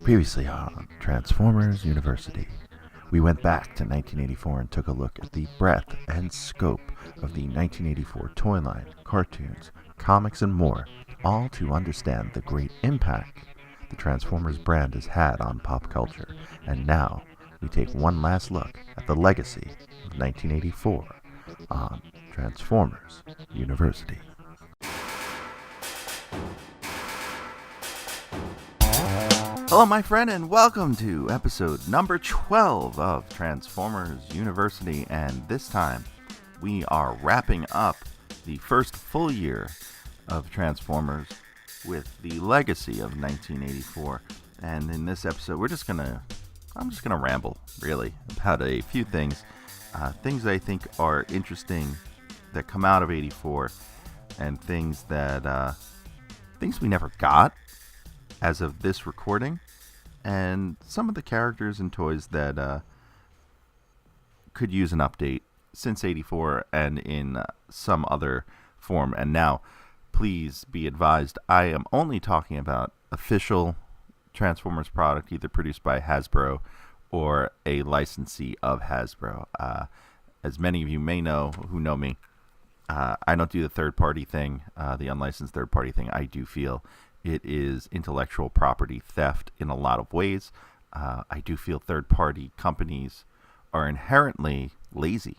Previously on Transformers University, we went back to 1984 and took a look at the breadth and scope of the 1984 toy line, cartoons, comics, and more, all to understand the great impact the Transformers brand has had on pop culture. And now, we take one last look at the legacy of 1984 on Transformers University. Hello, my friend, and welcome to episode number 12 of Transformers University. And this time, we are wrapping up the first full year of Transformers with the legacy of 1984. And in this episode, I'm just gonna ramble, really, about a few things. Things I think are interesting that come out of 84, and things we never got as of this recording, and some of the characters and toys that could use an update since 84 and in some other form. And now, please be advised, I am only talking about official Transformers product, either produced by Hasbro or a licensee of Hasbro. As many of you may know who know me, I don't do the third-party thing, the unlicensed third-party thing. I do feel it is intellectual property theft in a lot of ways. I do feel third-party companies are inherently lazy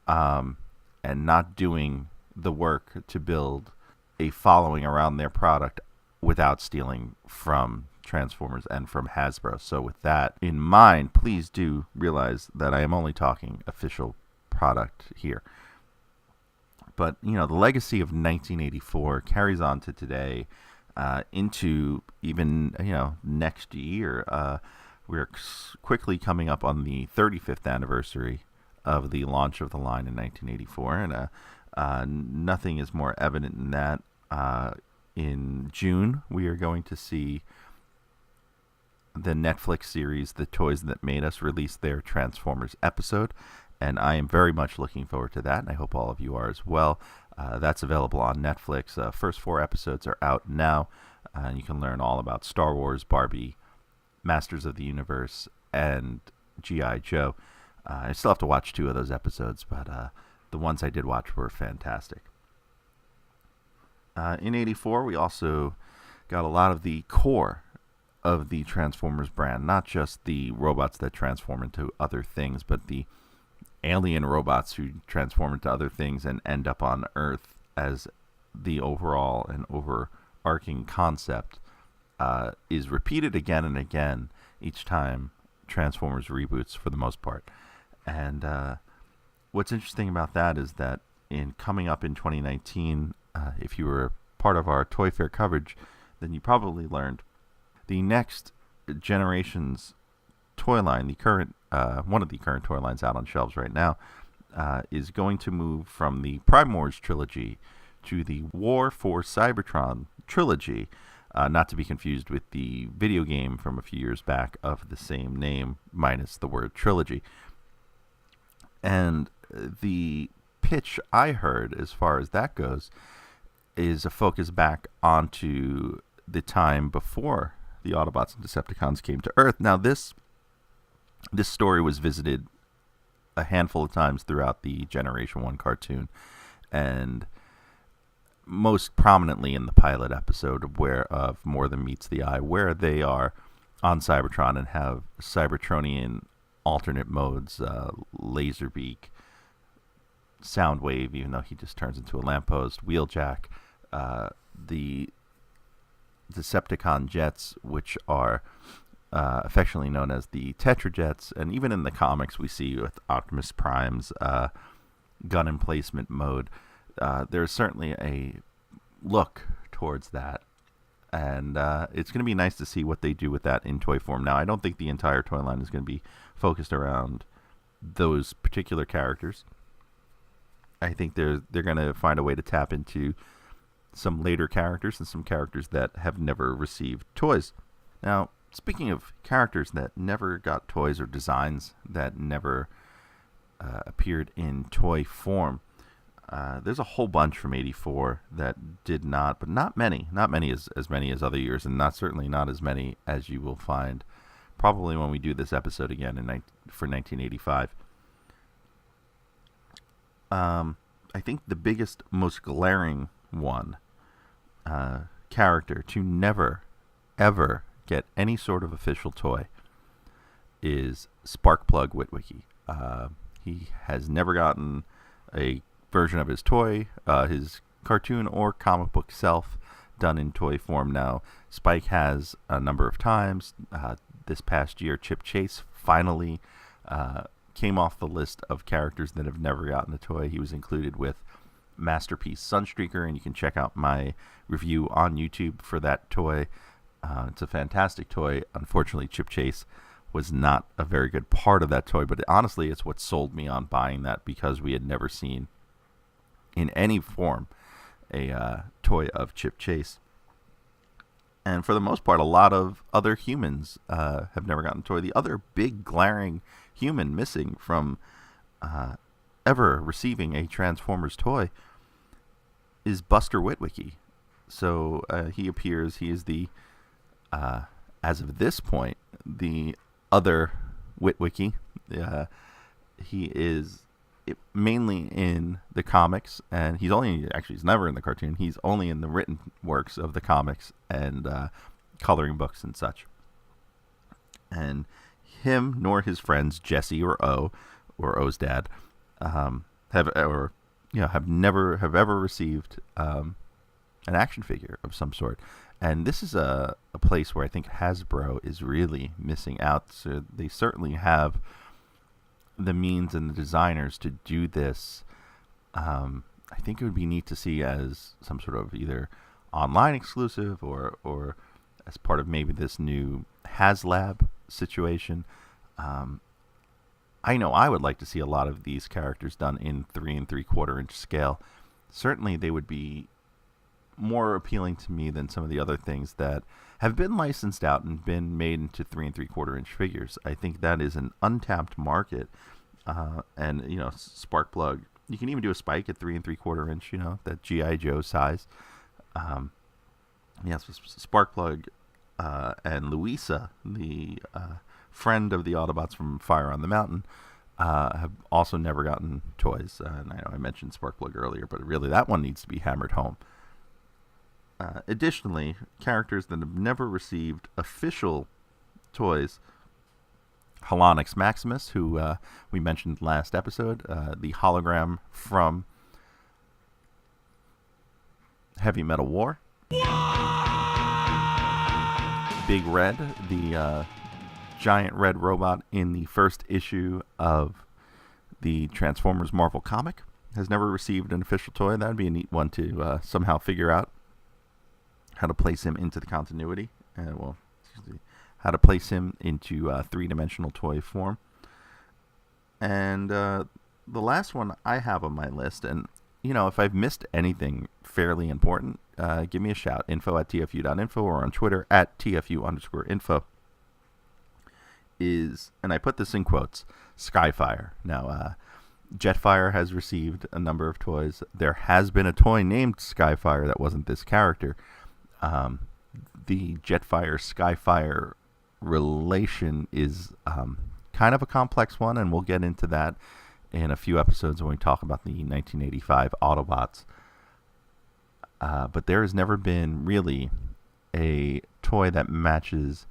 and not doing the work to build a following around their product without stealing from Transformers and from Hasbro. So with that in mind, please do realize that I am only talking official product here. But, the legacy of 1984 carries on to today. Into even, next year. We're quickly coming up on the 35th anniversary of the launch of the line in 1984, and nothing is more evident than that. In June, we are going to see the Netflix series The Toys That Made Us release their Transformers episode, and I am very much looking forward to that, and I hope all of you are as well. That's available on Netflix. First 4 episodes are out now. You can learn all about Star Wars, Barbie, Masters of the Universe, and G.I. Joe. I still have to watch 2 of those episodes, but the ones I did watch were fantastic. In 84, we also got a lot of the core of the Transformers brand, not just the robots that transform into other things, but the alien robots who transform into other things and end up on Earth as the overall and overarching concept is repeated again and again each time Transformers reboots, for the most part. And what's interesting about that is that in coming up in 2019, if you were part of our Toy Fair coverage, then you probably learned the next generation's toy line, the current one of the current toy lines out on shelves right now, is going to move from the Prime Wars trilogy to the War for Cybertron trilogy, not to be confused with the video game from a few years back of the same name, minus the word trilogy. And the pitch I heard, as far as that goes, is a focus back onto the time before the Autobots and Decepticons came to Earth. Now, this story was visited a handful of times throughout the Generation 1 cartoon, and most prominently in the pilot episode of More Than Meets the Eye, where they are on Cybertron and have Cybertronian alternate modes, Laserbeak, Soundwave, even though he just turns into a lamppost, Wheeljack, the Decepticon jets, which are affectionately known as the Tetrajets, and even in the comics we see with Optimus Prime's gun emplacement mode, there's certainly a look towards that, and it's going to be nice to see what they do with that in toy form. Now, I don't think the entire toy line is going to be focused around those particular characters. I think they're going to find a way to tap into some later characters and some characters that have never received toys. Now, speaking of characters that never got toys or designs that never appeared in toy form, There's a whole bunch from '84 that did not, but not many. Not many as many as other years, and certainly not as many as you will find probably when we do this episode again for 1985. I think the biggest, most glaring one character to never, ever get any sort of official toy is Sparkplug Witwicky. He has never gotten a version of his toy, his cartoon or comic book self, done in toy form now. Spike has a number of times. This past year, Chip Chase finally came off the list of characters that have never gotten a toy. He was included with Masterpiece Sunstreaker, and you can check out my review on YouTube for that toy. It's a fantastic toy. Unfortunately, Chip Chase was not a very good part of that toy, but honestly, it's what sold me on buying that, because we had never seen in any form a toy of Chip Chase. And for the most part, a lot of other humans have never gotten a toy. The other big glaring human missing from ever receiving a Transformers toy is Buster Witwicky. So he appears, he is the, as of this point, the other Witwicky. He is mainly in the comics, and he's never in the cartoon. He's only in the written works of the comics and coloring books and such. And him nor his friends Jesse or O's dad have ever received an action figure of some sort. And this is a place where I think Hasbro is really missing out. So they certainly have the means and the designers to do this. I think it would be neat to see as some sort of either online exclusive or as part of maybe this new HasLab situation. I know I would like to see a lot of these characters done in 3 3/4 inch scale. Certainly they would be more appealing to me than some of the other things that have been licensed out and been made into 3 3/4 inch figures. I think that is an untapped market. And, Sparkplug, you can even do a Spike at 3 3/4 inch, that G.I. Joe size. Yes, Sparkplug and Louisa, the friend of the Autobots from Fire on the Mountain, have also never gotten toys. And I know I mentioned Sparkplug earlier, but really that one needs to be hammered home. Additionally, characters that have never received official toys: Holonix Maximus, who we mentioned last episode, the hologram from Heavy Metal War. Big Red, the giant red robot in the first issue of the Transformers Marvel comic, has never received an official toy. That would be a neat one to somehow figure out how to place him into the continuity. How to place him into three-dimensional toy form. And the last one I have on my list, and if I've missed anything fairly important, give me a shout. info@tfu.info or on Twitter @tfu_info. And I put this in quotes, Skyfire. Now, Jetfire has received a number of toys. There has been a toy named Skyfire that wasn't this character. The Jetfire Skyfire relation is kind of a complex one, and we'll get into that in a few episodes when we talk about the 1985 Autobots. But there has never been really a toy that matches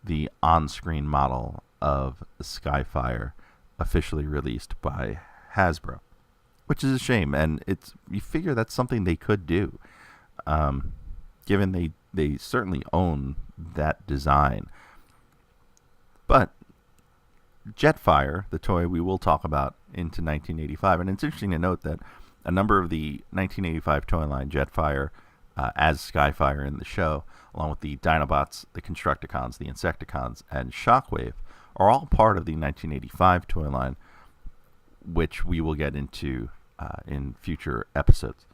the on-screen model of Skyfire officially released by Hasbro, which is a shame. And you figure that's something they could do, given they certainly own that design. But Jetfire, the toy we will talk about into 1985, and it's interesting to note that a number of the 1985 toy line Jetfire, as Skyfire in the show, along with the Dinobots, the Constructicons, the Insecticons, and Shockwave, are all part of the 1985 toy line, which we will get into in future episodes.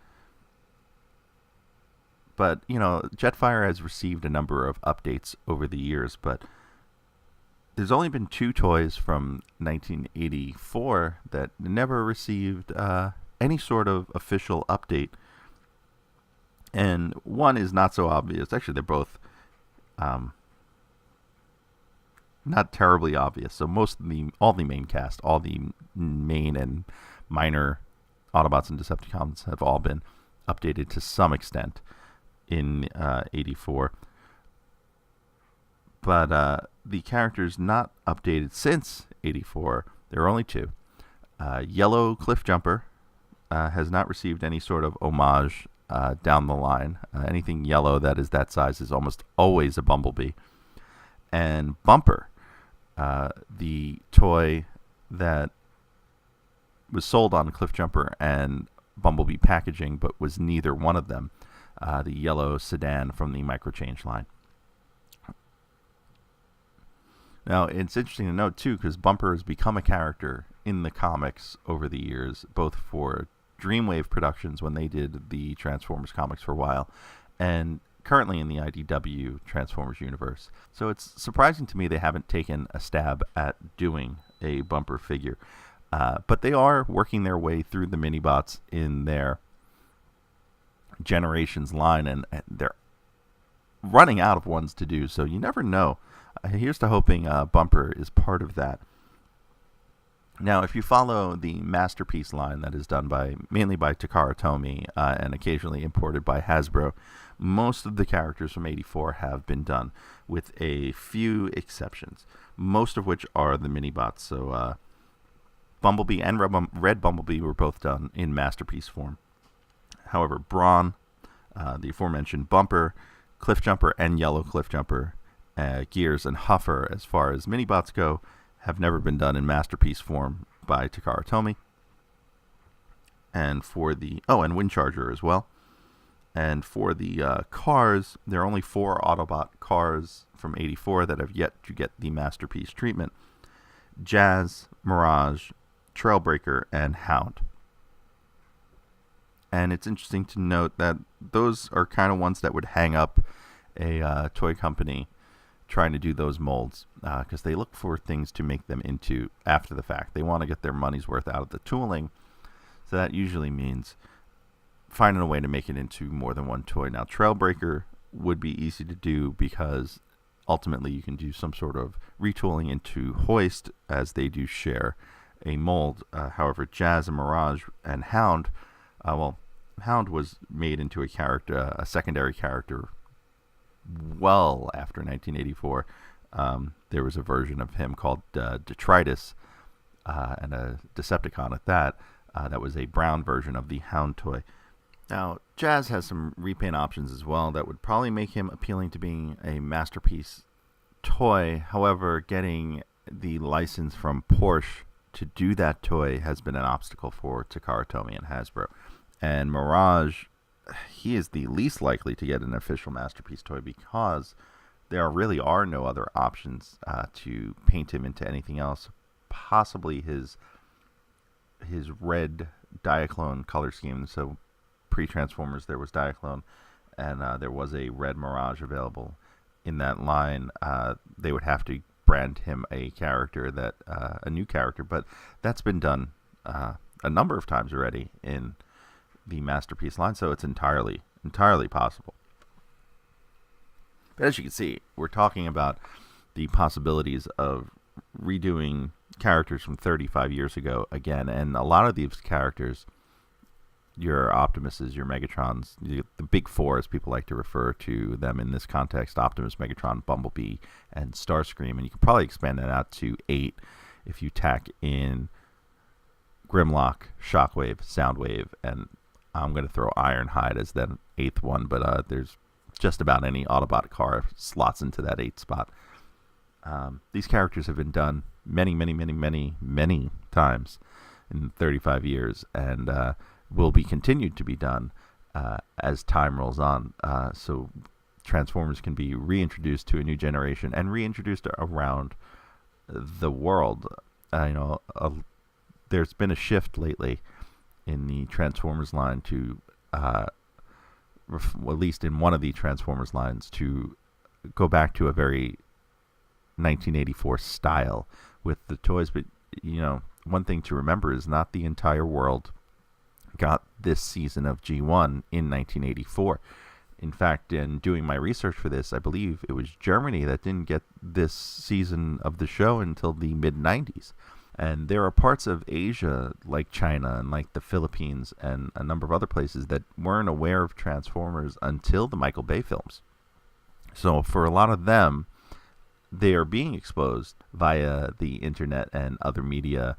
But, Jetfire has received a number of updates over the years, but there's only been 2 toys from 1984 that never received any sort of official update. And one is not so obvious. Actually, they're both not terribly obvious. So all the main cast, all the main and minor Autobots and Decepticons have all been updated to some extent in 84. But the characters not updated since 84, there are only two. Yellow Cliffjumper has not received any sort of homage down the line. Anything yellow that is that size is almost always a Bumblebee. And Bumper, the toy that was sold on Cliffjumper and Bumblebee packaging, but was neither one of them, the yellow sedan from the Microchange line. Now, it's interesting to note, too, because Bumper has become a character in the comics over the years, both for Dreamwave Productions when they did the Transformers comics for a while, and currently in the IDW Transformers universe. So it's surprising to me they haven't taken a stab at doing a Bumper figure. But they are working their way through the Minibots in their Generations line, and they're running out of ones to do, so you never know. Here's to hoping Bumper is part of that. Now, if you follow the Masterpiece line that is done mainly by Takara Tomy and occasionally imported by Hasbro, most of the characters from 84 have been done, with a few exceptions, most of which are the Minibots. So Bumblebee and Red Bumblebee were both done in Masterpiece form. However, Brawn, the aforementioned Bumper, Cliffjumper, and Yellow Cliffjumper, Gears, and Huffer, as far as Minibots go, have never been done in Masterpiece form by Takara Tomy. And for the... Oh, and Windcharger as well. And for the cars, there are only 4 Autobot cars from 84 that have yet to get the Masterpiece treatment. Jazz, Mirage, Trailbreaker, and Hound. And it's interesting to note that those are kind of ones that would hang up a toy company trying to do those molds, because they look for things to make them into after the fact. They want to get their money's worth out of the tooling, so that usually means finding a way to make it into more than one toy. Now, Trailbreaker would be easy to do because ultimately you can do some sort of retooling into Hoist, as they do share a mold. However, Jazz and Mirage and Hound, Hound was made into a character, a secondary character, well after 1984. There was a version of him called Detritus, and a Decepticon at that. That was a brown version of the Hound toy. Now, Jazz has some repaint options as well that would probably make him appealing to being a Masterpiece toy. However, getting the license from Porsche to do that toy has been an obstacle for Takara Tomy and Hasbro. And Mirage, he is the least likely to get an official Masterpiece toy because there really are no other options to paint him into anything else. Possibly his red Diaclone color scheme. So pre-Transformers there was Diaclone, and there was a red Mirage available in that line. They would have to brand him a character, a new character, but that's been done a number of times already in the Masterpiece line, so it's entirely possible. But as you can see, we're talking about the possibilities of redoing characters from 35 years ago again, and a lot of these characters, your Optimuses, your Megatrons, the big 4 as people like to refer to them in this context, Optimus, Megatron, Bumblebee, and Starscream, and you could probably expand that out to 8 if you tack in Grimlock, Shockwave, Soundwave, and I'm going to throw Ironhide as that 8th one, but there's just about any Autobot car slots into that 8th spot. These characters have been done many times in 35 years, and will be continued to be done as time rolls on. So Transformers can be reintroduced to a new generation and reintroduced around the world. There's been a shift lately in the Transformers line to, at least in one of the Transformers lines, to go back to a very 1984 style with the toys. But, one thing to remember is not the entire world got this season of G1 in 1984. In fact, in doing my research for this, I believe it was Germany that didn't get this season of the show until the mid-90s. And there are parts of Asia, like China and like the Philippines and a number of other places, that weren't aware of Transformers until the Michael Bay films. So for a lot of them, they are being exposed via the internet and other media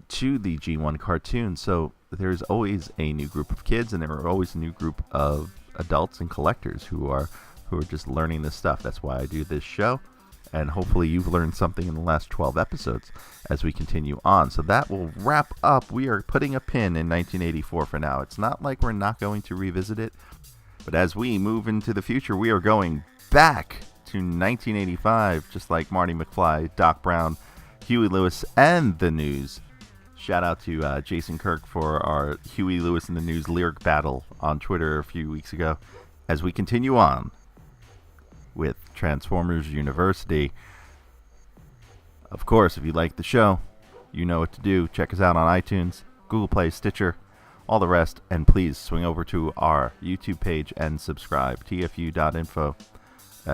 to the G1 cartoon. So there's always a new group of kids, and there are always a new group of adults and collectors who are just learning this stuff. That's why I do this show, and hopefully you've learned something in the last 12 episodes as we continue on. So that will wrap up. We are putting a pin in 1984 for now. It's not like we're not going to revisit it, but as we move into the future, we are going back to 1985, just like Marty McFly, Doc Brown, Huey Lewis, and the News. Shout out to Jason Kirk for our Huey Lewis and the News lyric battle on Twitter a few weeks ago. As we continue on with Transformers University. Of course, if you like the show, you know what to do. Check us out on iTunes, Google Play, Stitcher, all the rest. And please swing over to our YouTube page and subscribe. TFU.INFO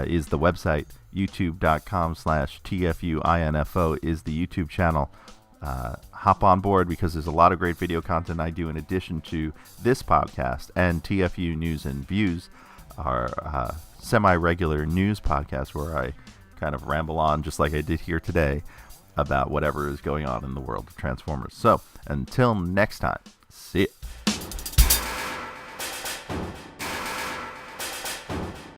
is the website. YouTube.com/TFU.INFO is the YouTube channel. Hop on board because there's a lot of great video content I do in addition to this podcast and TFU News and Views, our semi-regular news podcast where I kind of ramble on just like I did here today about whatever is going on in the world of Transformers. So until next time, see ya.